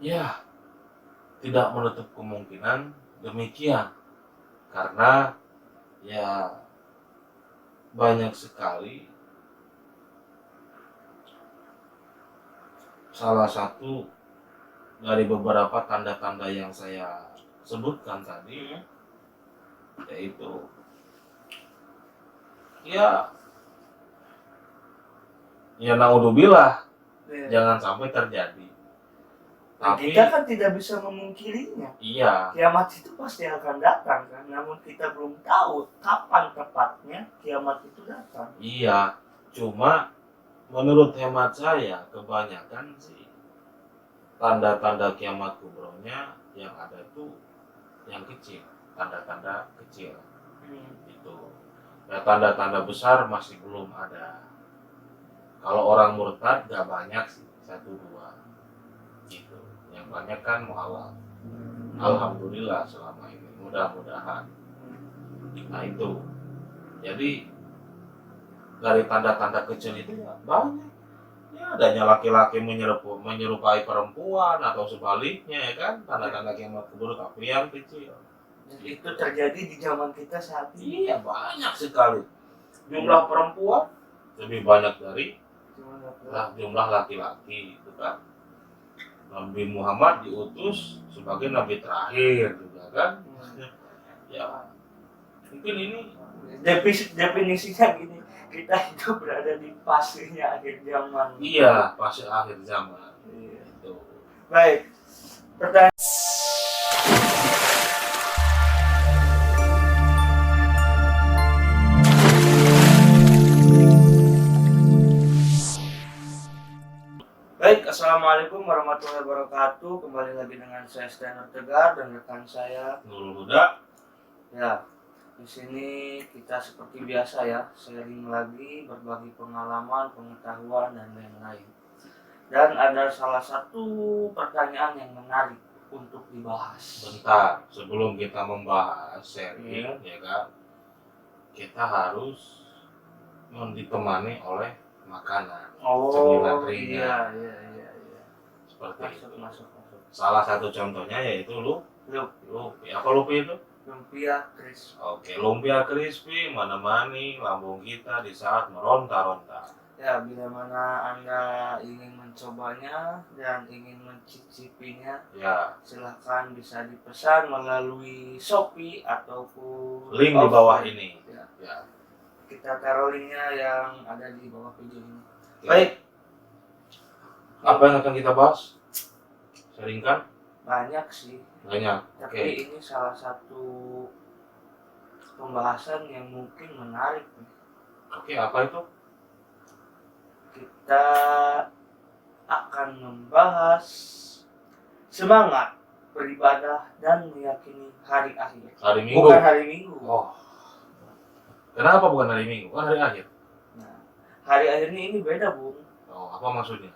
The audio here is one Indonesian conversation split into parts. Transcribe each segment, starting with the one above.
Ya, tidak menutup kemungkinan demikian. Karena ya banyak sekali, salah satu dari beberapa tanda-tanda yang saya sebutkan tadi, yaitu ya naudzubillah, Ya. jangan sampai terjadi. Tapi Kita kan tidak bisa memungkirinya. iya, Kiamat itu pasti akan datang kan, namun kita belum tahu kapan tepatnya kiamat itu datang. iya, cuma menurut hemat saya kebanyakan sih tanda-tanda kiamat kubronya yang ada itu yang kecil, tanda-tanda kecil itu. Ya tanda-tanda besar masih belum ada. Kalau orang murtad gak banyak sih, satu dua gitu. Yang banyak kan mualaf. Alhamdulillah selama ini, mudah-mudahan. Nah itu, jadi dari tanda-tanda kecil itu ya banyak. Ya adanya laki-laki menyerupai perempuan atau sebaliknya ya kan, tanda-tanda kiamat kubur tapi yang kecil. Itu terjadi di zaman kita saat ini. Iya banyak sekali. Jumlah perempuan lebih banyak dari jumlah laki-laki itu kan. Nabi Muhammad diutus sebagai nabi terakhir juga kan. Ya mungkin ini definisinya gini, kita itu berada di fasenya akhir zaman. iya fase akhir zaman. Iya. Itu. Baik, pertanyaan. Baik, assalamualaikum warahmatullahi wabarakatuh. Kembali lagi dengan saya Stanor Tegar dan rekan saya Nurul Huda. Ya, di sini kita seperti biasa ya, sharing lagi, berbagi pengalaman, pengetahuan dan lain-lain. Dan ada salah satu pertanyaan yang menarik untuk dibahas. Bentar, sebelum kita membahas sharing ya kan, kita harus ditemani oleh makanan, cemilan ringan. Iya. Seperti itu. Masuk. Salah satu contohnya yaitu lumpia. Apa lumpia itu? Lumpia crispy. Oke, lumpia crispy menemani lambung kita di saat meronta-ronta. Ya, bila mana Anda ingin mencobanya dan ingin mencicipinya, ya silahkan bisa dipesan melalui Shopee ataupun link di bawah ini. Ya. Kita taruh linknya yang ada di bawah video ini. Ya. Baik. Apa yang akan kita bahas? Sharingkan? Banyak sih. Banyak. Tapi ini salah satu pembahasan yang mungkin menarik. Oke, apa itu? Kita akan membahas semangat beribadah dan meyakini hari akhir. Hari Minggu. Bukan hari Minggu. Oh. Kenapa bukan hari Minggu? Kan hari akhir. Nah, hari akhirnya ini beda, Bung. Oh, apa maksudnya?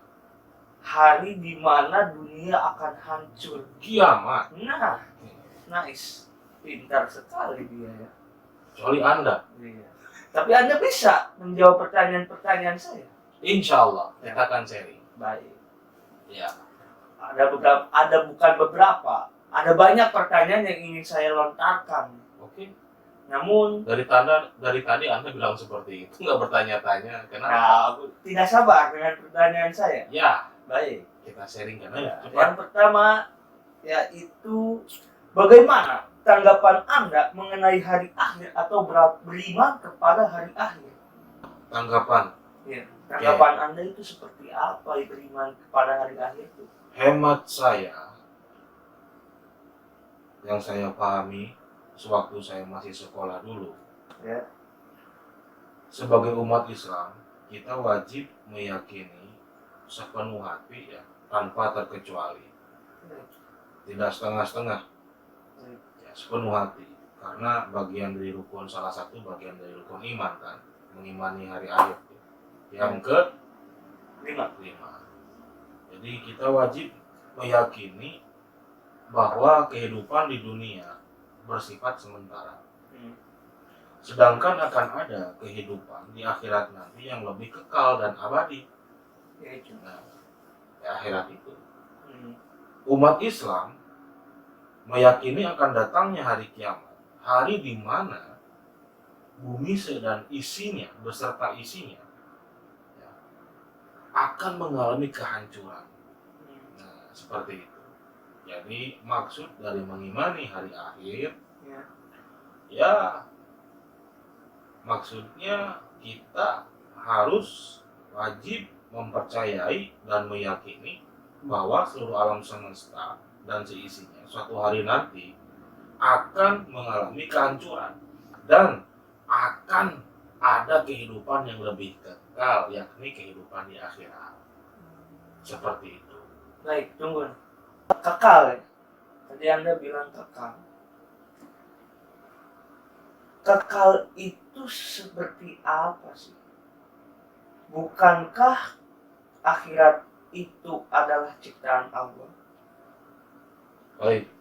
Hari di mana dunia akan hancur. Kiamat. Nah, nice. Pintar sekali dia ya. Kecuali Anda. Iya. Tapi Anda bisa menjawab pertanyaan-pertanyaan saya. Insya Allah kita akan sharing. Baik. Ya. Ada bukan beberapa. Ada banyak pertanyaan yang ingin saya lontarkan. Oke. Namun dari tadi Anda bilang seperti itu, nggak bertanya-tanya. Kenapa? Nah, aku tidak sabar dengan pertanyaan saya. Ya. Baik. Kita sharingkan aja. Yang pertama yaitu bagaimana tanggapan Anda mengenai hari akhir atau beriman kepada hari akhir? Tanggapan. Ya. Tanggapan Anda itu seperti apa beriman kepada hari akhir itu? Hemat saya, yang saya pahami sewaktu saya masih sekolah dulu, ya. Sebagai umat Islam, kita wajib meyakini sepenuh hati ya, tanpa terkecuali. Tidak setengah-setengah. Ya, sepenuh hati. Karena bagian dari rukun, salah satu bagian dari rukun iman kan, mengimani hari akhir. Yang ke 5. Jadi kita wajib meyakini bahwa kehidupan di dunia bersifat sementara. Sedangkan akan ada kehidupan di akhirat nanti yang lebih kekal dan abadi. Yaitu di akhirat itu. umat Islam meyakini akan datangnya hari kiamat, hari di mana bumi dan isinya beserta isinya ya, akan mengalami kehancuran. Nah, seperti itu. Jadi maksud dari mengimani hari akhir ya maksudnya kita harus wajib mempercayai dan meyakini bahwa seluruh alam semesta dan seisinya suatu hari nanti akan mengalami kehancuran dan akan ada kehidupan yang lebih kekal, yakni kehidupan di akhirat. Seperti itu. Baik, tunggu. Kekal ya? Tadi Anda bilang kekal. Kekal itu seperti apa sih? Bukankah akhirat itu adalah ciptaan Allah? Baik,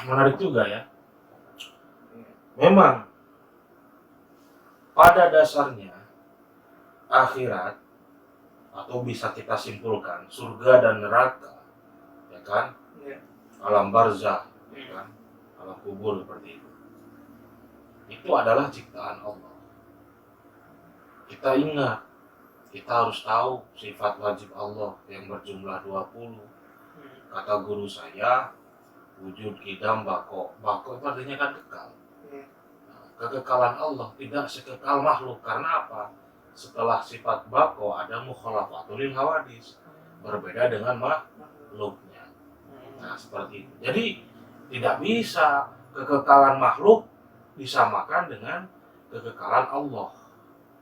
menarik juga ya. Memang pada dasarnya akhirat atau bisa kita simpulkan surga dan neraka, ya kan? Ya. Alam barzah, ya kan? Alam kubur seperti itu. Itu adalah ciptaan Allah. Kita ingat, kita harus tahu sifat wajib Allah yang berjumlah 20. Kata guru saya, wujud, qidam, bako. Bako itu artinya kan kekal. Kekekalan Allah tidak sekekal makhluk. Karena apa? Setelah sifat bako ada mukhalafatul lil hawadis, berbeda dengan makhluknya. Nah, seperti itu. Jadi tidak bisa kekekalan makhluk disamakan dengan kekekalan Allah.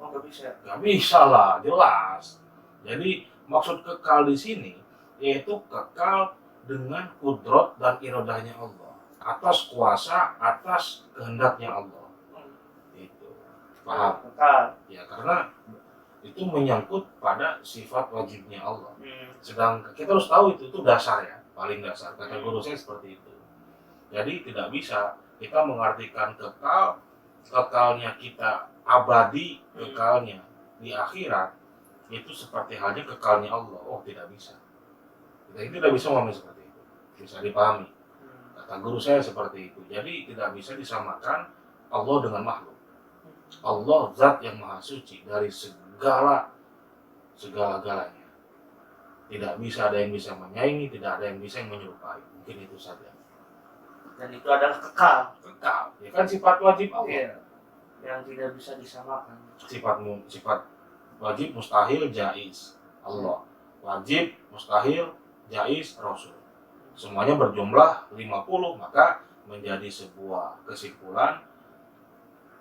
Oh, nggak bisa. Nggak bisa lah, jelas. Jadi maksud kekal di sini yaitu kekal dengan kudrat dan iradahnya Allah, atas kuasa, atas kehendaknya Allah. Itu paham? Kekal. Ya, karena itu menyangkut pada sifat wajibnya Allah. Sedang kita harus tahu itu dasar ya, paling dasar. Kata guru saya seperti itu. Jadi tidak bisa kita mengartikan kekal, kekalnya kita abadi, kekalnya di akhirat itu seperti halnya kekalnya Allah. Oh, tidak bisa. Kita tidak bisa memahami seperti itu. Bisa dipahami. Kata guru saya seperti itu. Jadi tidak bisa disamakan Allah dengan makhluk. Allah zat yang maha suci dari segala-galanya. Tidak bisa ada yang bisa menyaingi, tidak ada yang bisa yang menyerupai. Mungkin itu saja. Dan itu adalah kekal. Kekal, ya kan sifat wajib Allah. Iya. Yang tidak bisa disamakan. Sifat wajib, mustahil, jaiz Allah. Wajib, mustahil, jaiz Rasul. Semuanya berjumlah 50, maka menjadi sebuah kesimpulan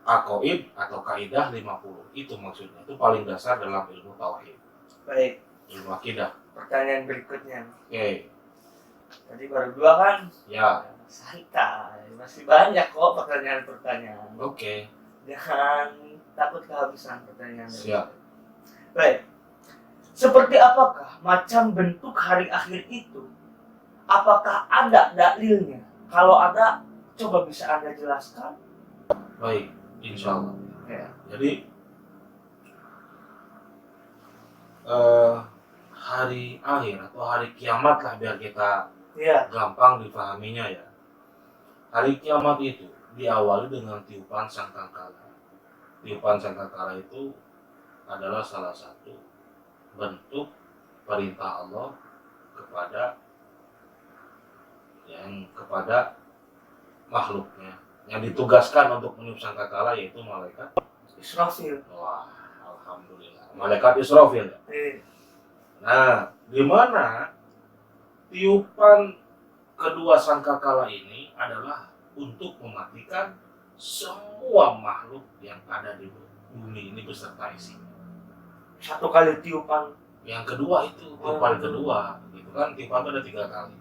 aqaid atau kaidah 50. Itu maksudnya. Itu paling dasar dalam ilmu tauhid. Baik. Ilmu akidah. Pertanyaan berikutnya. Oke. Tadi baru 2 kan? Ya. Santai. Masih banyak kok pertanyaan-pertanyaan. Oke. Jangan takut kehabisan pertanyaan. Siap. Baik. Seperti apakah macam bentuk hari akhir itu? Apakah ada dalilnya? Kalau ada, coba bisa Anda jelaskan? Baik, insya Allah. Ya. Jadi hari akhir atau hari kiamat lah biar kita gampang dipahaminya ya. Hari kiamat itu diawali dengan tiupan sangkakala. Tiupan sangkakala itu adalah salah satu bentuk perintah Allah kepada makhluknya yang ditugaskan untuk meniup sangkakala, yaitu malaikat Israfil. Wah, alhamdulillah. Malaikat Israfil. Eh. Nah, di mana tiupan kedua sangkakala ini adalah untuk mematikan semua makhluk yang ada di bumi ini beserta isinya. Satu kali tiupan. Yang kedua itu tiupan kedua, gitu kan? Tiupan itu ada 3 kali.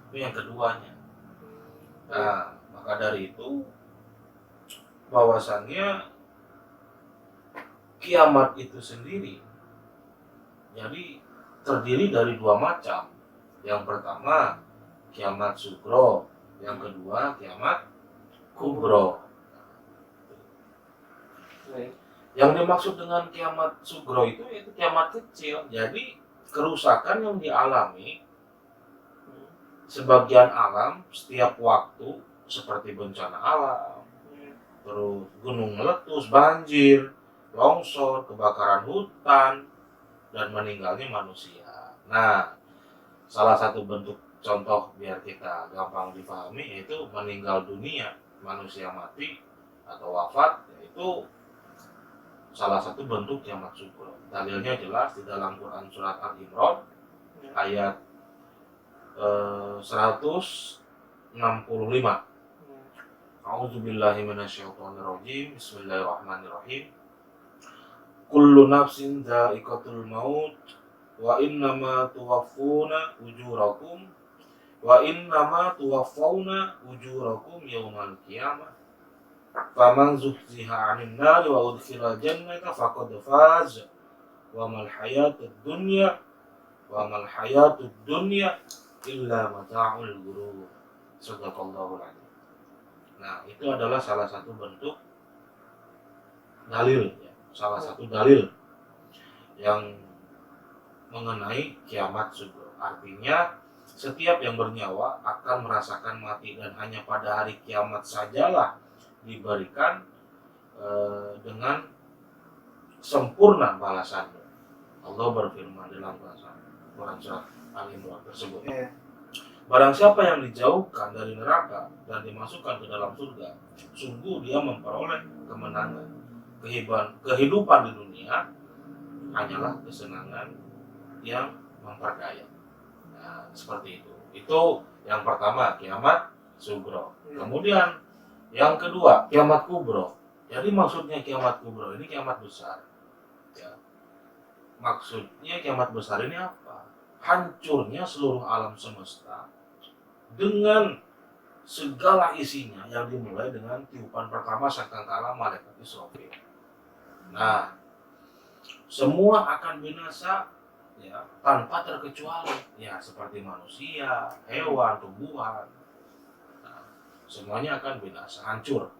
Itu yang keduanya. Nah, maka dari itu bahwasannya kiamat itu sendiri jadi terdiri dari 2 macam. Yang pertama kiamat sugro, yang kedua kiamat kubro. Yang dimaksud dengan kiamat sugro itu kiamat kecil. Jadi kerusakan yang dialami sebagian alam setiap waktu seperti bencana alam, terus gunung meletus, banjir, longsor, kebakaran hutan, dan meninggalnya manusia. Nah, salah satu bentuk contoh biar kita gampang dipahami yaitu meninggal dunia, manusia mati atau wafat, yaitu salah satu bentuk kiamat sugro. Dalilnya jelas di dalam Quran surat Al-Imran ayat 165. A'udzubillahi minasyaitonirrajim. Bismillahirrahmanirrahim. Kullu nafsin dha'iqatul maut wa innama tuwaffawna ujurakum yaumal qiyamah. Faman zuhziha 'anil nari wa udkhilal jannata faqad faz. Wa mal hayatud dunya illa mata'ul ghurur. Shadaqallahul 'azim. Nah, itu adalah salah satu bentuk dalil ya. Salah satu dalil yang mengenai kiamat sugro. Artinya setiap yang bernyawa akan merasakan mati dan hanya pada hari kiamat sajalah diberikan dengan sempurna balasannya. Allah berfirman dalam Quran surat Al-Imran tersebut. Barang siapa yang dijauhkan dari neraka dan dimasukkan ke dalam surga, sungguh dia memperoleh kemenangan. Kehidupan di dunia hanyalah kesenangan yang memperdaya. Nah, seperti itu. Itu yang pertama, kiamat sugro. Kemudian yang kedua, kiamat kubro. Jadi maksudnya kiamat kubro ini kiamat besar. Ya. Maksudnya kiamat besar ini apa? Hancurnya seluruh alam semesta dengan segala isinya yang dimulai dengan tiupan pertama sangkakala malaikat Israfil. Nah, semua akan binasa ya tanpa terkecuali ya, seperti manusia, hewan, tumbuhan. Nah, semuanya akan binasa, hancur.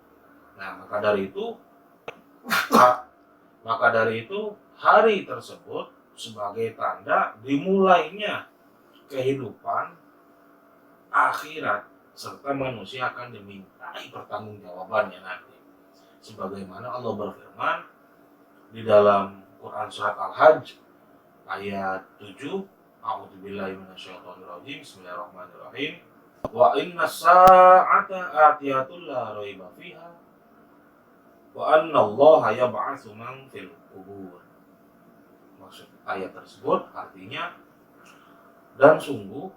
Nah, maka dari itu hari tersebut sebagai tanda dimulainya kehidupan akhirat serta manusia akan dimintai pertanggungjawabannya nanti. Sebagaimana Allah berfirman di dalam Quran surat Al-Hajj ayat 7, A'udzubillahi minasyaitonirrajim. Bismillahirrahmanirrahim. Wa inna sa'ata atiyatul la raiba fiha wa anna Allaha yab'atsu man fil qubur. Maksud ayat tersebut artinya, dan sungguh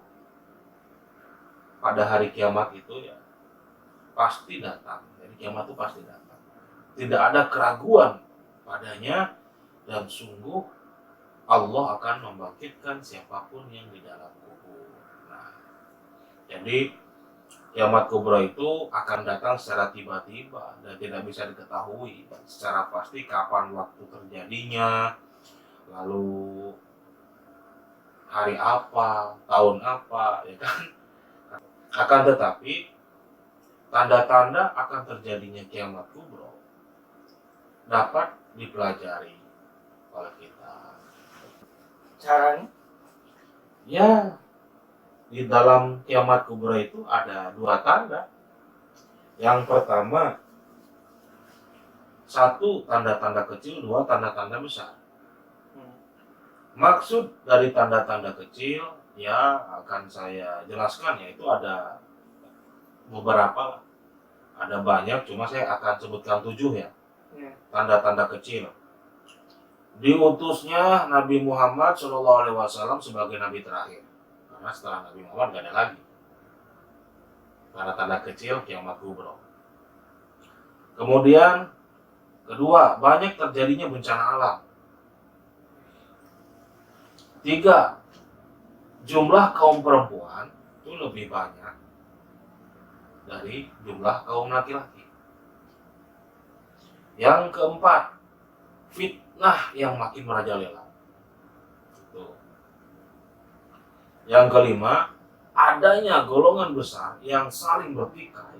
pada hari kiamat itu ya pasti datang. Jadi kiamat itu pasti datang. Tidak ada keraguan padanya, dan sungguh Allah akan membangkitkan siapapun yang di dalam kubur. Nah, jadi kiamat kubra itu akan datang secara tiba-tiba dan tidak bisa diketahui secara pasti kapan waktu terjadinya, lalu hari apa, tahun apa, ya kan? Akan tetapi tanda-tanda akan terjadinya kiamat kubra dapat dipelajari oleh kita. Caranya? Ya, di dalam kiamat kubra itu ada dua tanda. Yang pertama, satu tanda-tanda kecil, dua tanda-tanda besar. Maksud dari tanda-tanda kecil ya akan saya jelaskan, yaitu ada beberapa, ada banyak, cuma saya akan sebutkan 7 ya. Tanda-tanda kecil. Diutusnya Nabi Muhammad SAW sebagai Nabi terakhir. Karena setelah Nabi Muhammad gak ada lagi. Tanda-tanda kecil kiamat kubra. Kemudian kedua, banyak terjadinya bencana alam. 3, jumlah kaum perempuan itu lebih banyak dari jumlah kaum laki-laki. Yang keempat, fitnah yang makin merajalela. Yang kelima, adanya golongan besar yang saling bertikai,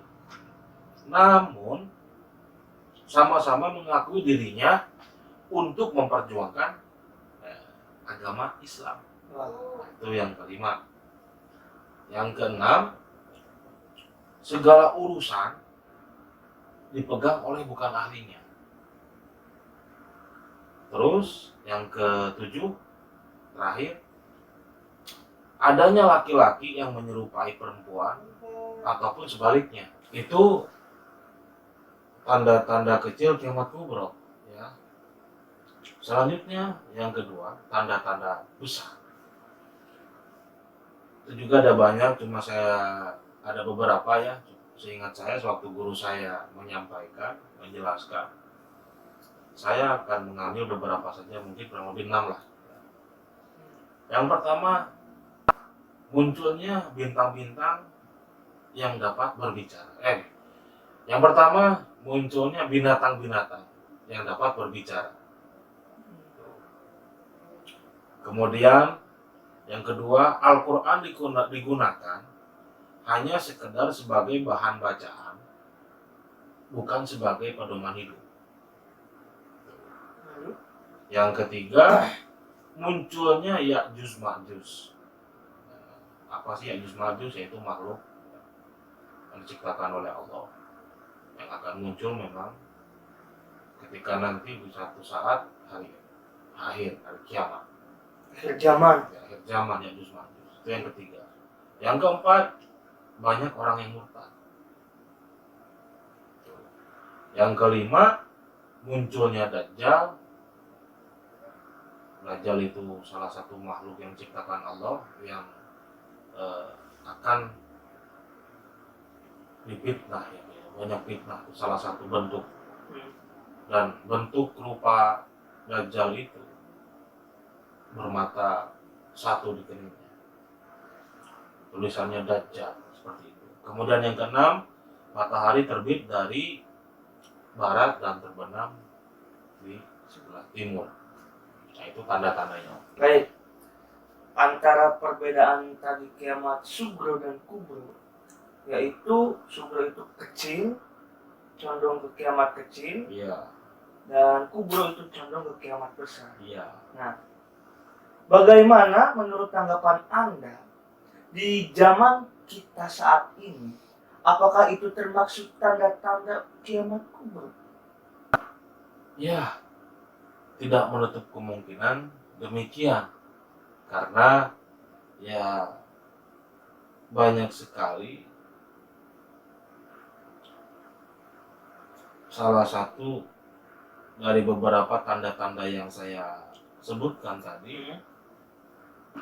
namun sama-sama mengakui dirinya untuk memperjuangkan agama Islam. Itu yang kelima. Yang keenam, segala urusan dipegang oleh bukan ahlinya. Terus yang ketujuh, terakhir, adanya laki-laki yang menyerupai perempuan ataupun sebaliknya. Itu tanda-tanda kecil kiamat kubro, ya. Selanjutnya yang kedua, tanda-tanda besar. Itu juga ada banyak, cuma saya ada beberapa ya. Seingat saya sewaktu guru saya menyampaikan, menjelaskan, saya akan mengambil beberapa saja, mungkin kurang lebih 6 lah. Yang pertama, munculnya bintang-bintang yang dapat berbicara. Yang pertama, munculnya binatang-binatang yang dapat berbicara. Kemudian yang kedua, Al-Quran digunakan hanya sekedar sebagai bahan bacaan, bukan sebagai pedoman hidup. Yang ketiga, munculnya Ya'juj Ma'juj. Apa sih Ya'juj Ma'juj? Yaitu makhluk yang diciptakan oleh Allah, yang akan muncul memang ketika nanti di satu saat hari kiamat, Akhir zaman. akhir zaman Ya'juj Ma'juj. Itu yang ketiga. Yang keempat, banyak orang yang murtad. Yang kelima, munculnya Dajjal. Dajjal itu salah satu makhluk yang diciptakan Allah yang akan difitnah, ya. Banyak fitnah, itu salah satu bentuk. Dan bentuk rupa Dajjal itu bermata satu di keningnya, tulisannya Dajjal, seperti itu. Kemudian yang keenam, matahari terbit dari barat dan terbenam di sebelah timur. Nah, itu tanda-tandanya. Baik, antara perbedaan tadi kiamat sugro dan kubro, yaitu sugro itu kecil, condong ke kiamat kecil, Iya, dan kubro itu condong ke kiamat besar. iya. Nah, bagaimana menurut tanggapan Anda di zaman kita saat ini? Apakah itu termaksud tanda-tanda kiamat kubro? Ya, tidak menutup kemungkinan demikian, karena ya banyak sekali. Salah satu dari beberapa tanda-tanda yang saya sebutkan tadi,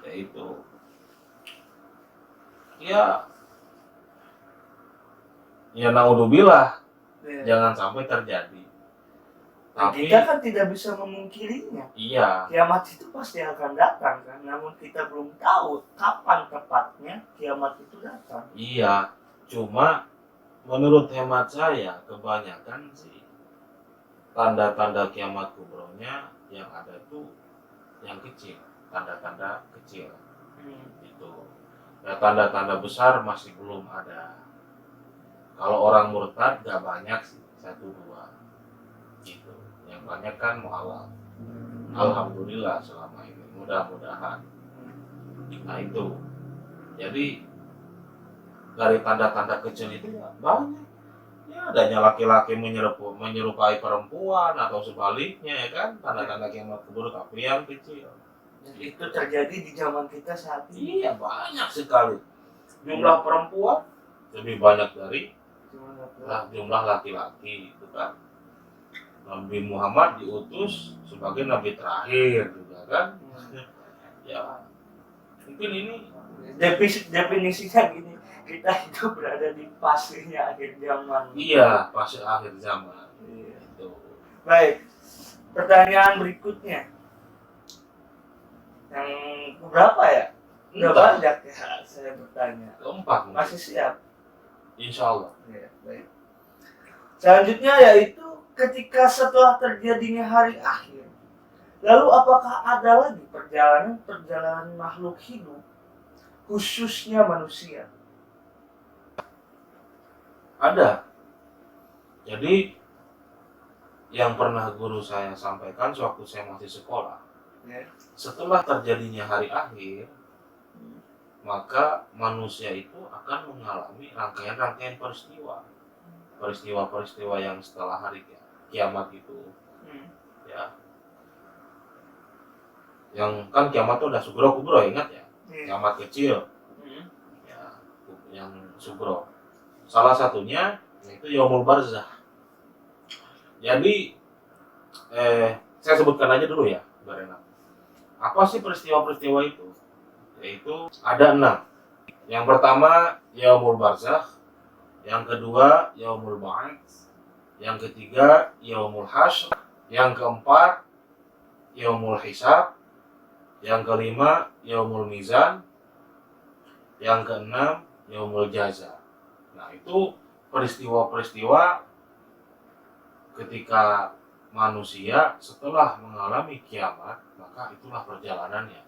yaitu ya naudzubillah, jangan sampai terjadi. Tapi Kita kan tidak bisa memungkirinya. iya, Kiamat itu pasti akan datang kan, namun kita belum tahu kapan tepatnya kiamat itu datang. iya, cuma menurut hemat saya kebanyakan sih tanda-tanda kiamat kubronya yang ada itu yang kecil, tanda-tanda kecil. Itu ya, tanda-tanda besar masih belum ada. Kalau orang murtad gak banyak sih, 1-2 gitu. Yang banyak kan mualaf. Alhamdulillah selama ini, mudah-mudahan. Nah itu, jadi dari tanda-tanda kecil itu ya banyak. Ya adanya laki-laki menyerupai perempuan atau sebaliknya, ya kan, tanda-tanda kiamat kubur, tapi yang kecil. Itu terjadi di zaman kita saat ini. Iya, banyak sekali. Jumlah perempuan lebih banyak dari jumlah laki-laki, itu kan. Nabi Muhammad diutus sebagai nabi terakhir juga kan. Ya, mungkin ini Definisinya gini, kita itu berada di fasenya akhir zaman. iya, fase akhir zaman. Iya. Itu. Baik, pertanyaan berikutnya. Yang berapa ya? Udah Entah. banyak ya saya bertanya. Keempat mungkin. Masih siap? Insya Allah. Ya, baik. Selanjutnya yaitu ketika setelah terjadinya hari akhir, lalu apakah ada lagi perjalanan makhluk hidup, khususnya manusia? Ada. Jadi yang pernah guru saya sampaikan sewaktu saya masih sekolah, Ya. setelah terjadinya hari akhir, maka manusia itu akan mengalami rangkaian-rangkaian peristiwa yang setelah hari kiamat itu, ya, yang kan kiamat itu udah sugro kubro, ingat ya, kiamat kecil, ya, yang sugro, salah satunya yaitu yaumul barzah. Jadi saya sebutkan aja dulu ya, Barena. Apa sih peristiwa-peristiwa itu? Yaitu ada 6. Yang pertama yaumul barzakh, yang kedua yaumul ba'ats, yang ketiga yaumul hasyr, yang keempat yaumul hisab, yang kelima yaumul mizan, yang keenam yaumul jaza. Nah, itu peristiwa-peristiwa ketika manusia setelah mengalami kiamat, maka itulah perjalanannya.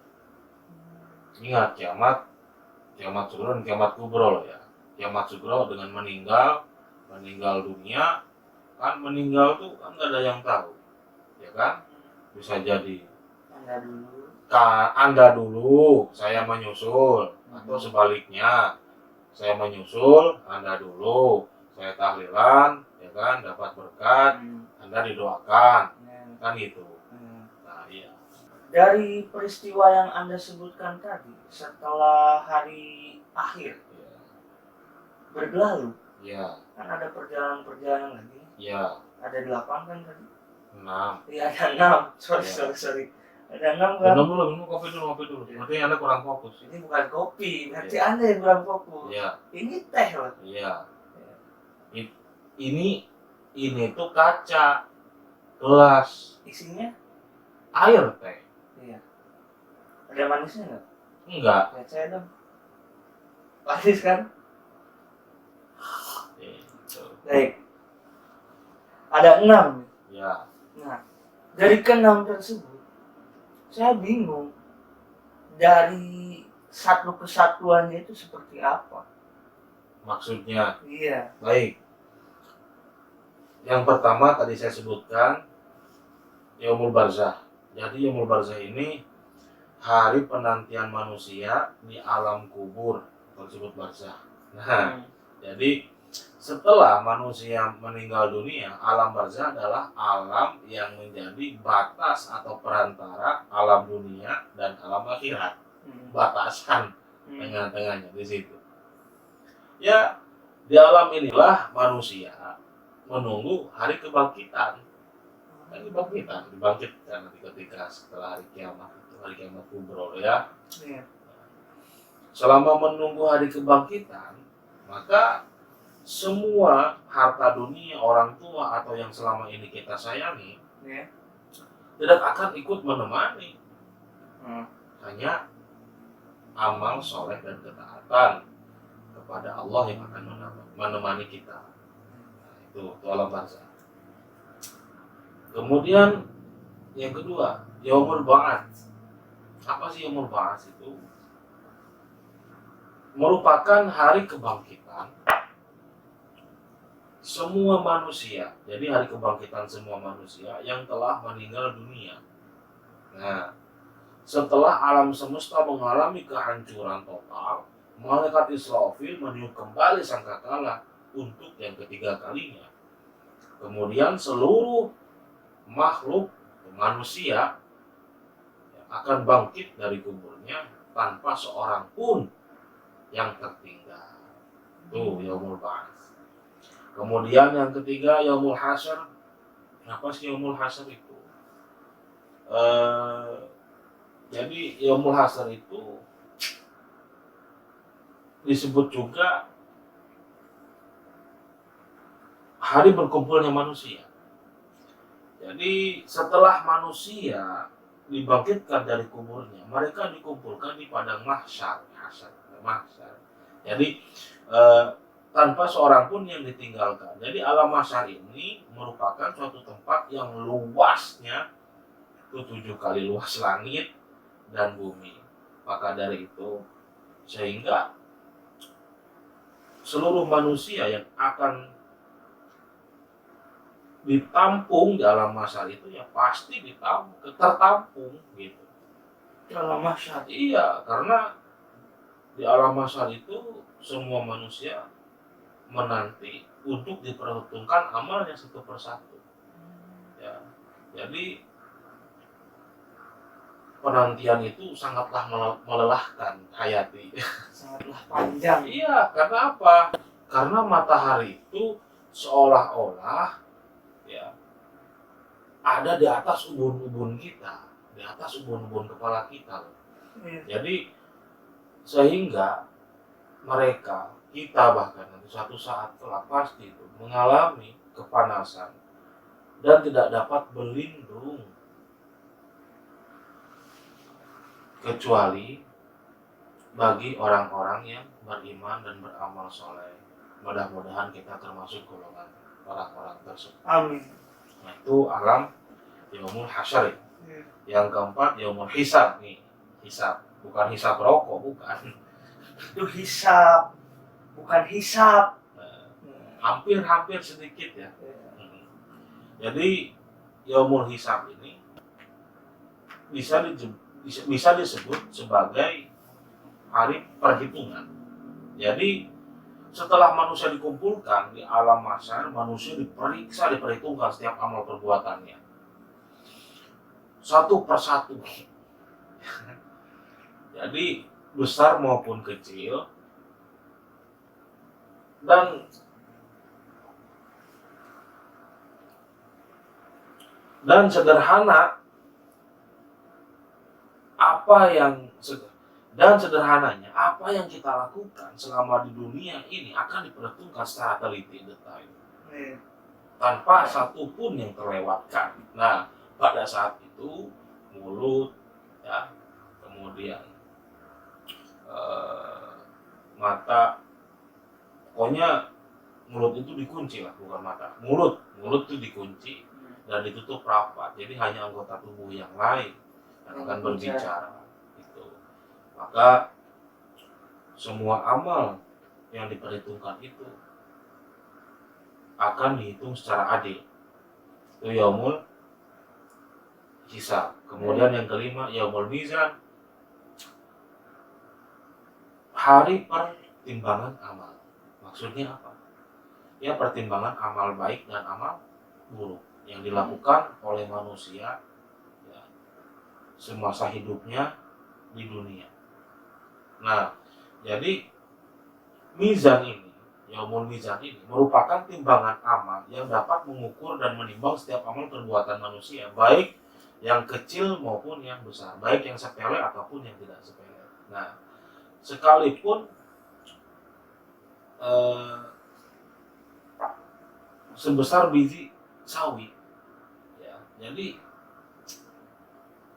Ingat, kiamat sugro dan kiamat kubro ya. Kiamat sugro dengan meninggal dunia, kan meninggal tuh kan nggak ada yang tahu, ya kan? Bisa jadi Anda dulu, saya menyusul, atau sebaliknya, saya menyusul, Anda dulu, saya tahlilan, ya kan, dapat berkat, Anda didoakan, kan gitu. Nah, iya. Dari peristiwa yang Anda sebutkan tadi, setelah hari akhir berlalu, Ya, kan ada perjalanan-perjalanan lagi. ya. Ada 8 kan tadi? 6. Iya, ada 6. Sorry. Ada 6 kan? Minum kopi dulu. Berarti Anda kurang fokus. Ini bukan kopi, berarti Anda yang kurang fokus. Iya. Ini teh loh. Iya. Ini tuh kaca, gelas, Isinya air teh. iya. Ada manisnya nggak? Enggak. Lihat saya dong. Manis kan? Gitu. Baik. Ada 6. Ya. Nah, dari ke-6 tersebut, saya bingung dari satu kesatuannya itu seperti apa. Maksudnya, Iya. baik. Yang pertama tadi saya sebutkan yaumul barzah. Jadi yaumul barzah ini hari penantian manusia di alam kubur, tersebut barzah. Nah, jadi setelah manusia meninggal dunia, alam barzah adalah alam yang menjadi batas atau perantara alam dunia dan alam akhirat. Batasan tengah-tengahnya di situ. Ya, di alam inilah manusia menunggu hari kebangkitan. Dibangkitkan nanti ketika setelah hari kiamat itu, hari kiamat kubro ya. Selama menunggu hari kebangkitan, maka semua harta dunia, orang tua atau yang selama ini kita sayangi tidak akan ikut menemani. Hanya amal soleh dan ketaatan kepada Allah yang akan menemani kita. Nah, itu alam barzah. Kemudian yang kedua, yaumul ba'ats. Apa sih yaumul ba'ats itu? Merupakan hari kebangkitan semua manusia. Jadi hari kebangkitan semua manusia yang telah meninggal dunia. Nah, setelah alam semesta mengalami kehancuran total, malaikat Israfil meniup kembali sangkakala untuk yang ketiga kalinya. Kemudian seluruh makhluk manusia akan bangkit dari kuburnya tanpa seorang pun yang tertinggal. Itu yaumul ba'ats. Kemudian yang ketiga yaumul hasyr. Apa sih yaumul hasyr itu? Jadi yaumul hasyr itu disebut juga hari berkumpulnya manusia. Jadi setelah manusia dibangkitkan dari kuburnya, mereka dikumpulkan di padang mahsyar. Jadi tanpa seorang pun yang ditinggalkan. Jadi alam mahsyar ini merupakan suatu tempat yang luasnya itu 7 kali luas langit dan bumi. Maka dari itu sehingga seluruh manusia yang akan ditampung di alam mahsyar itu ya pasti tertampung gitu. Alam mahsyar. Iya, karena Di alam mahsyar itu semua manusia menanti untuk diperhitungkan amalnya satu persatu. Ya, jadi penantian itu sangatlah melelahkan Hayati. Sangatlah panjang. Iya, karena apa? Karena matahari itu seolah-olah ya ada di atas ubun-ubun kita, di atas ubun-ubun kepala kita. Jadi sehingga mereka, kita bahkan nanti suatu saat kelak pasti itu mengalami kepanasan dan tidak dapat berlindung kecuali bagi orang-orang yang beriman dan beramal soleh. Mudah-mudahan kita termasuk golongan orang-orang tersebut. Amin. Nah, itu alam yaumul hasyar. Yang keempat yaumul hisab nih. Hisab, bukan hisab rokok, bukan. Itu hisab, bukan hisab. Hampir-hampir sedikit ya. Jadi yaumul hisab ini bisa disebut sebagai hari perhitungan. Jadi setelah manusia dikumpulkan di alam mahsyar, manusia diperhitungkan setiap amal perbuatannya satu persatu. Jadi besar maupun kecil, dan sederhana sederhananya apa yang kita lakukan selama di dunia ini akan diperhitungkan secara teliti detail tanpa satu pun yang terlewatkan. Nah, pada saat itu mulut ya, kemudian mata, pokoknya mulut itu dikunci lah, bukan mata, mulut itu dikunci dan ditutup rapat, jadi hanya anggota tubuh yang lain yang akan berbicara itu. Maka semua amal yang diperhitungkan itu akan dihitung secara adil. Itu yaumul hisab. Kemudian yang kelima yaumul mizan, hari pertimbangan amal. Maksudnya apa? Ya, pertimbangan amal baik dan amal buruk yang dilakukan oleh manusia ya, semasa hidupnya di dunia. Nah, jadi mizan ini, yaumul mizan ini merupakan timbangan amal yang dapat mengukur dan menimbang setiap amal perbuatan manusia, baik yang kecil maupun yang besar, baik yang sepele ataupun yang tidak sepele. Nah, sekalipun sebesar biji sawi, ya, jadi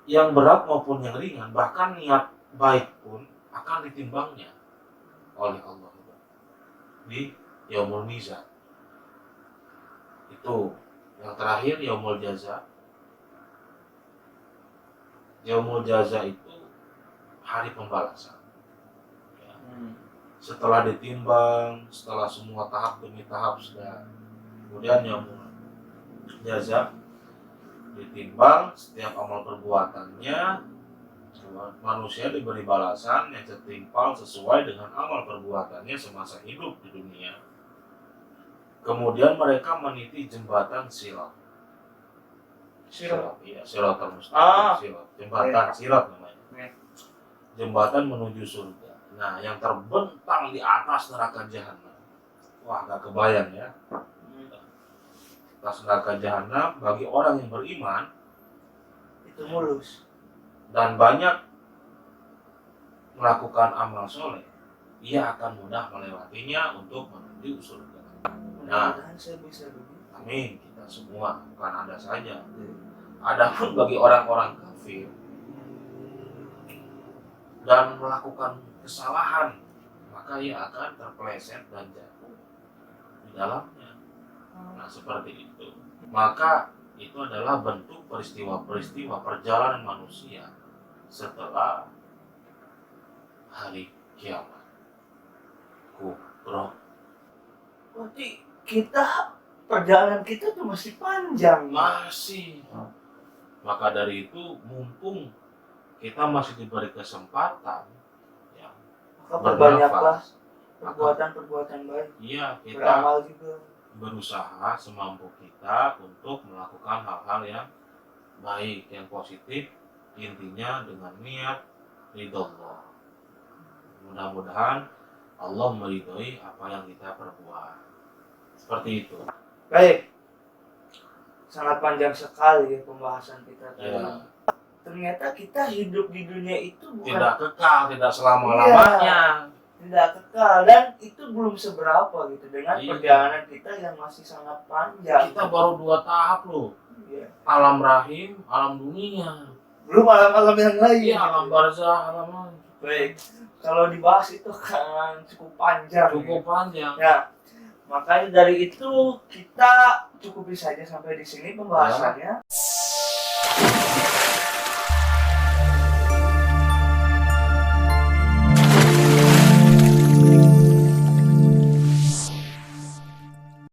yang berat maupun yang ringan, bahkan niat baik pun akan ditimbangnya oleh Allah di yaumul mizan. Itu yang terakhir yaumul jaza. Yaumul jaza itu hari pembalasan ya. Setelah ditimbang, setelah semua tahap demi tahap sudah, kemudian yaumul jaza ditimbang setiap amal perbuatannya, manusia diberi balasan yang setimpal sesuai dengan amal perbuatannya semasa hidup di dunia. Kemudian mereka meniti jembatan sirat. Iya, siratal mustaqim, sirat. Jembatan sirat namanya. Jembatan menuju surga. Nah, yang terbentang di atas neraka jahanam. Wah, gak kebayang ya. Atas neraka jahanam bagi orang yang beriman Itu mulus dan banyak melakukan amal soleh, ia akan mudah melewatinya untuk menuju surga. Nah, saya bisa begitu. amin, kita semua, bukan Anda saja. Adapun bagi orang-orang kafir dan melakukan kesalahan, maka ia akan terpeleset dan jatuh di dalamnya. Nah, seperti itu. Maka itu adalah bentuk peristiwa-peristiwa perjalanan manusia setelah hari kiamat kubro. Berarti perjalanan kita tuh masih panjang. Masih. Maka dari itu, mumpung kita masih diberi kesempatan ya, Maka perbanyaklah bernafas. Maka perbuatan-perbuatan baik. iya, kita Beramal juga. berusaha semampu kita untuk melakukan hal-hal yang baik, yang positif, intinya dengan niat ridho Allah. Mudah-mudahan Allah meridhoi apa yang kita perbuat. Seperti itu. Baik. Sangat panjang sekali ya pembahasan kita tadi. Ya, Ternyata kita hidup di dunia itu bukan tidak kekal, tidak selama-lamanya. tidak kekal dan itu belum seberapa gitu dengan Iya. perjalanan kita yang masih sangat panjang. Kita baru 2 tahap loh. Iya. Alam rahim, alam dunia. Belum alam-alam yang lain. Iya, alam barzah, alam lain. Baik. Kalau dibahas itu kan cukup panjang. Cukup panjang. Ya. Makanya dari itu kita cukupi saja sampai di sini pembahasannya.